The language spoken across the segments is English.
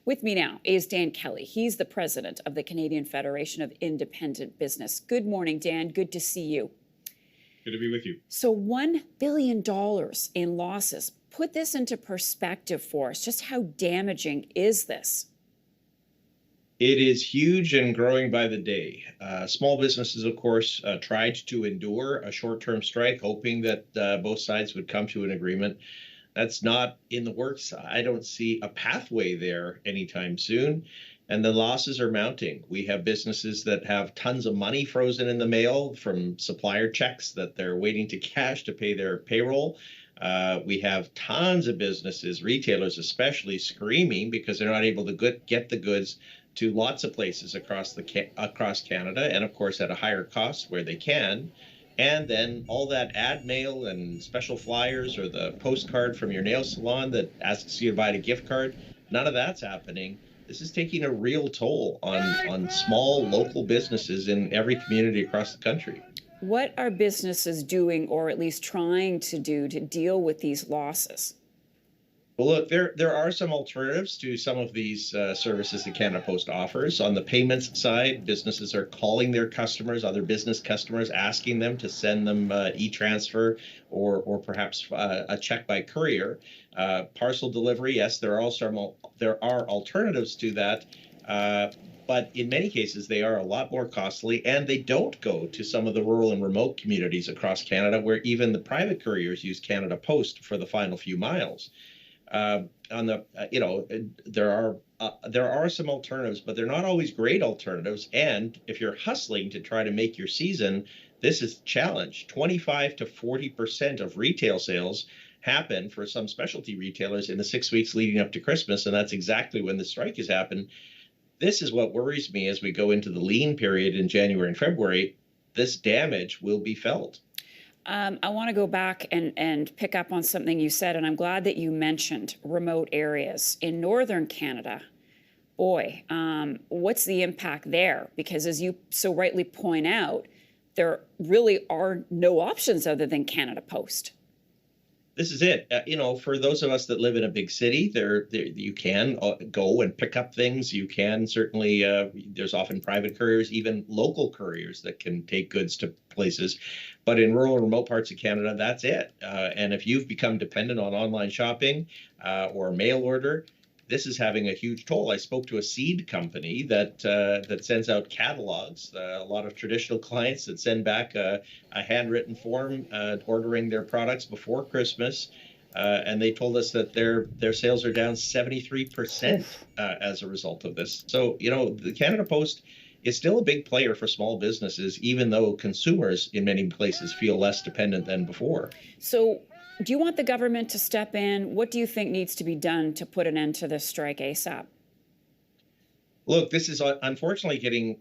With me now is Dan Kelly. He's the president of the Canadian Federation of Independent Business. Good morning, Dan. Good to see you. Good to be with you. So $1 billion in losses. Put this into perspective for us. Just how damaging is this? It is huge and growing by the day. Small businesses, of course, tried to endure a short-term strike, hoping that both sides would come to an agreement. That's not in the works. I don't see a pathway there anytime soon. And the losses are mounting. We have businesses that have tons of money frozen in the mail from supplier checks that they're waiting to cash to pay their payroll. We have tons of businesses, retailers especially, screaming because they're not able to get the goods to lots of places across Canada, and of course at a higher cost where they can. And then all that ad mail and special flyers or the postcard from your nail salon that asks you to buy a gift card, none of that's happening. This is taking a real toll on small local businesses in every community across the country. What are businesses doing, or at least trying to do, to deal with these losses? Well, look, there are some alternatives to some of these services that Canada Post offers. On the payments side, businesses are calling their customers, other business customers, asking them to send them e-transfer or perhaps a check by courier. Parcel delivery, yes, there are alternatives to that. But in many cases, they are a lot more costly, and they don't go to some of the rural and remote communities across Canada where even the private couriers use Canada Post for the final few miles. There are some alternatives, but they're not always great alternatives. And if you're hustling to try to make your season, this is a challenge. 25 to 40% of retail sales happen for some specialty retailers in the 6 weeks leading up to Christmas, and that's exactly when the strike has happened. This is what worries me as we go into the lean period in January and February. This damage will be felt. I want to go back and pick up on something you said, and I'm glad that you mentioned remote areas. In northern Canada, boy, what's the impact there? Because as you so rightly point out, there really are no options other than Canada Post. This is it. For those of us that live in a big city, you can go and pick up things. You can certainly, there's often private couriers, even local couriers that can take goods to places. But in rural and remote parts of Canada, that's it. And if you've become dependent on online shopping or mail order, this is having a huge toll. I spoke to a seed company that sends out catalogs. A lot of traditional clients that send back a handwritten form ordering their products before Christmas, and they told us that their sales are down 73% as a result of this. So the Canada Post is still a big player for small businesses, even though consumers in many places feel less dependent than before. So, do you want the government to step in? What do you think needs to be done to put an end to this strike ASAP? Look, this is unfortunately getting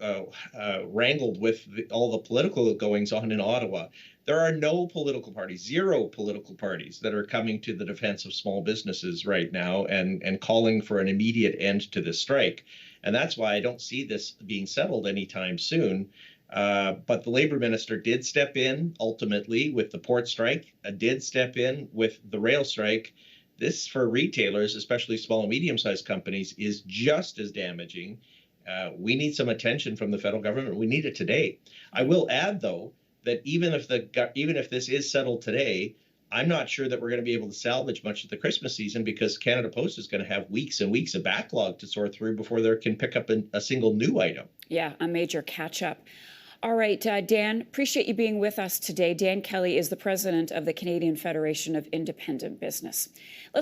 wrangled with all the political goings on in Ottawa. There are no political parties, zero political parties that are coming to the defense of small businesses right now and calling for an immediate end to this strike. And that's why I don't see this being settled anytime soon. But the labor minister did step in ultimately with the port strike, did step in with the rail strike. This, for retailers, especially small and medium-sized companies, is just as damaging. We need some attention from the federal government. We need it today. I will add, though, that even if this is settled today, I'm not sure that we're going to be able to salvage much of the Christmas season because Canada Post is going to have weeks and weeks of backlog to sort through before they can pick up a single new item. Yeah, a major catch-up. All right, Dan, appreciate you being with us today. Dan Kelly is the president of the Canadian Federation of Independent Business.